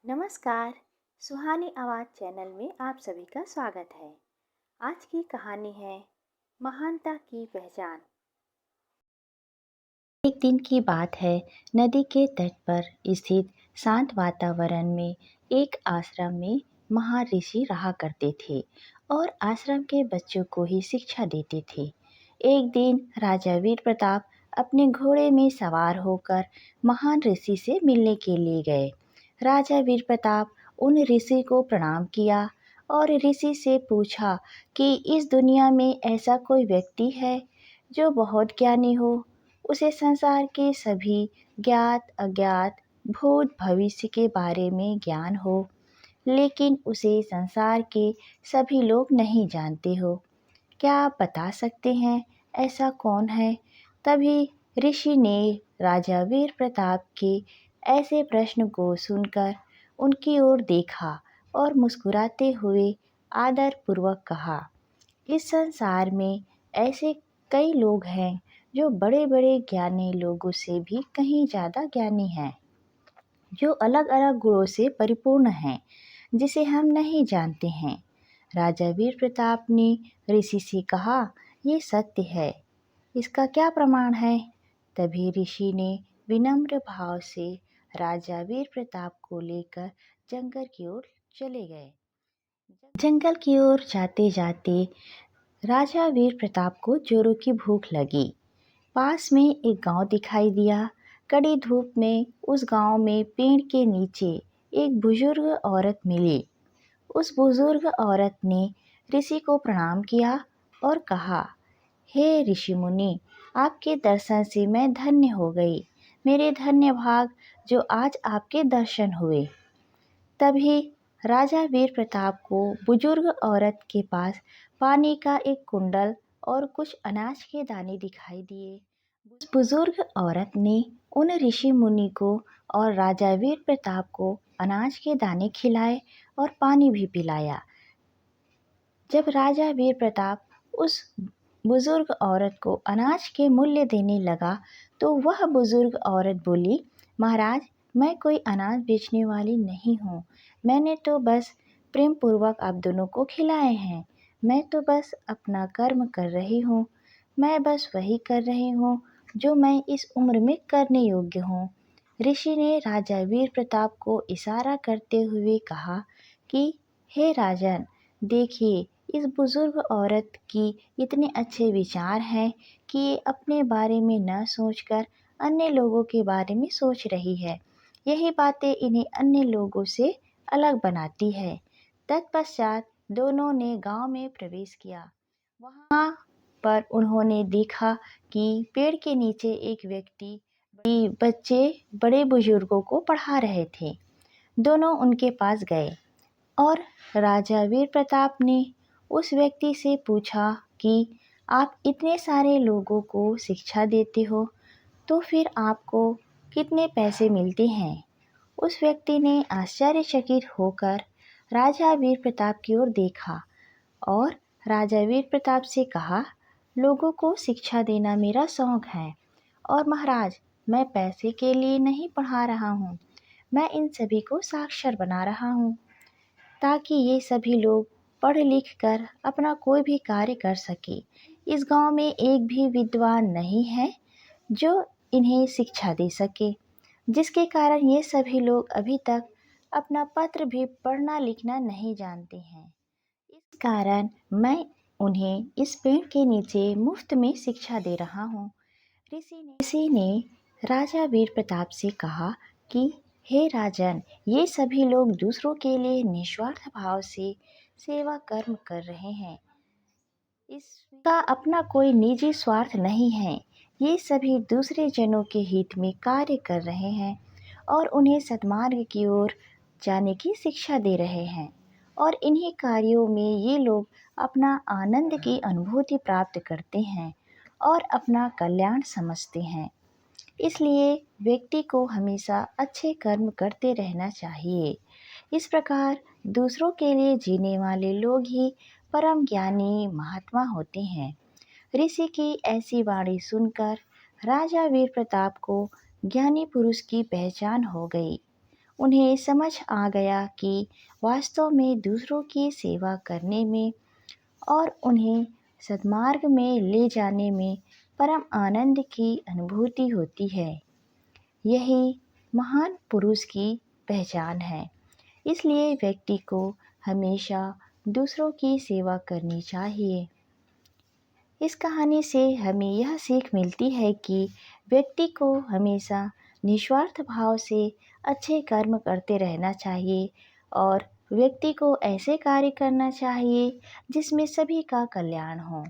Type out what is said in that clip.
नमस्कार। सुहानी आवाज़ चैनल में आप सभी का स्वागत है। आज की कहानी है महानता की पहचान। एक दिन की बात है। नदी के तट पर स्थित शांत वातावरण में एक आश्रम में महान ऋषि रहा करते थे और आश्रम के बच्चों को ही शिक्षा देते थे। एक दिन राजा वीर प्रताप अपने घोड़े में सवार होकर महान ऋषि से मिलने के लिए गए। राजा वीर प्रताप उन ऋषि को प्रणाम किया और ऋषि से पूछा कि इस दुनिया में ऐसा कोई व्यक्ति है जो बहुत ज्ञानी हो, उसे संसार के सभी ज्ञात अज्ञात भूत भविष्य के बारे में ज्ञान हो, लेकिन उसे संसार के सभी लोग नहीं जानते हो। क्या आप बता सकते हैं ऐसा कौन है? तभी ऋषि ने राजा वीर प्रताप के ऐसे प्रश्न को सुनकर उनकी ओर देखा और मुस्कुराते हुए आदर पूर्वक कहा, इस संसार में ऐसे कई लोग हैं जो बड़े बड़े ज्ञानी लोगों से भी कहीं ज़्यादा ज्ञानी हैं, जो अलग अलग गुणों से परिपूर्ण हैं, जिसे हम नहीं जानते हैं। राजा वीर प्रताप ने ऋषि से कहा, ये सत्य है, इसका क्या प्रमाण है? तभी ऋषि ने विनम्र भाव से राजा वीर प्रताप को लेकर जंगल की ओर चले गए। जंगल की ओर जाते जाते राजा वीर प्रताप को जोरों की भूख लगी। पास में एक गांव दिखाई दिया। कड़ी धूप में उस गांव में पेड़ के नीचे एक बुजुर्ग औरत मिली। उस बुजुर्ग औरत ने ऋषि को प्रणाम किया और कहा, हे ऋषि मुनि, आपके दर्शन से मैं धन्य हो गई। मेरे धन्य भाग जो आज आपके दर्शन हुए। तभी राजा वीर प्रताप को बुजुर्ग औरत के पास पानी का एक कुंडल और कुछ अनाज के दाने दिखाई दिए। उस बुजुर्ग औरत ने उन ऋषि मुनि को और राजा वीर प्रताप को अनाज के दाने खिलाए और पानी भी पिलाया। जब राजा वीर प्रताप उस बुजुर्ग औरत को अनाज के मूल्य देने लगा तो वह बुजुर्ग औरत बोली, महाराज, मैं कोई अनाज बेचने वाली नहीं हूँ। मैंने तो बस प्रेम पूर्वक आप दोनों को खिलाए हैं। मैं तो बस अपना कर्म कर रही हूँ। मैं बस वही कर रही हूँ जो मैं इस उम्र में करने योग्य हूँ। ऋषि ने राजा वीर प्रताप को इशारा करते हुए कहा कि हे राजन, देखिए, इस बुजुर्ग औरत की इतने अच्छे विचार हैं कि ये अपने बारे में न सोचकर अन्य लोगों के बारे में सोच रही है। यही बातें इन्हें अन्य लोगों से अलग बनाती है। तत्पश्चात दोनों ने गांव में प्रवेश किया। वहां पर उन्होंने देखा कि पेड़ के नीचे एक व्यक्ति बच्चे बड़े बुजुर्गों को पढ़ा रहे थे। दोनों उनके पास गए और राजा वीर प्रताप ने उस व्यक्ति से पूछा कि आप इतने सारे लोगों को शिक्षा देते हो, तो फिर आपको कितने पैसे मिलते हैं? उस व्यक्ति ने आश्चर्यचकित होकर राजा वीर प्रताप की ओर देखा और राजा वीर प्रताप से कहा, लोगों को शिक्षा देना मेरा शौक है और महाराज, मैं पैसे के लिए नहीं पढ़ा रहा हूँ। मैं इन सभी को साक्षर बना रहा हूँ ताकि ये सभी लोग पढ़ लिख कर अपना कोई भी कार्य कर सके। इस गांव में एक भी विद्वान नहीं है जो इन्हें शिक्षा दे सके, जिसके कारण ये सभी लोग अभी तक अपना पत्र भी पढ़ना लिखना नहीं जानते हैं। इस कारण मैं उन्हें इस पेड़ के नीचे मुफ्त में शिक्षा दे रहा हूँ। ऋषि ने राजा वीर प्रताप से कहा कि हे राजन, ये सभी लोग दूसरों के लिए निस्वार्थ भाव से सेवा कर्म कर रहे हैं। इसका अपना कोई निजी स्वार्थ नहीं है। ये सभी दूसरे जनों के हित में कार्य कर रहे हैं और उन्हें सद्मार्ग की ओर जाने की शिक्षा दे रहे हैं और इन्हीं कार्यों में ये लोग अपना आनंद की अनुभूति प्राप्त करते हैं और अपना कल्याण समझते हैं। इसलिए व्यक्ति को हमेशा अच्छे कर्म करते रहना चाहिए। इस प्रकार दूसरों के लिए जीने वाले लोग ही परम ज्ञानी महात्मा होते हैं। ऋषि की ऐसी वाणी सुनकर राजा वीर प्रताप को ज्ञानी पुरुष की पहचान हो गई। उन्हें समझ आ गया कि वास्तव में दूसरों की सेवा करने में और उन्हें सद्मार्ग में ले जाने में परम आनंद की अनुभूति होती है। यही महान पुरुष की पहचान है। इसलिए व्यक्ति को हमेशा दूसरों की सेवा करनी चाहिए। इस कहानी से हमें यह सीख मिलती है कि व्यक्ति को हमेशा निस्वार्थ भाव से अच्छे कर्म करते रहना चाहिए और व्यक्ति को ऐसे कार्य करना चाहिए जिसमें सभी का कल्याण हो।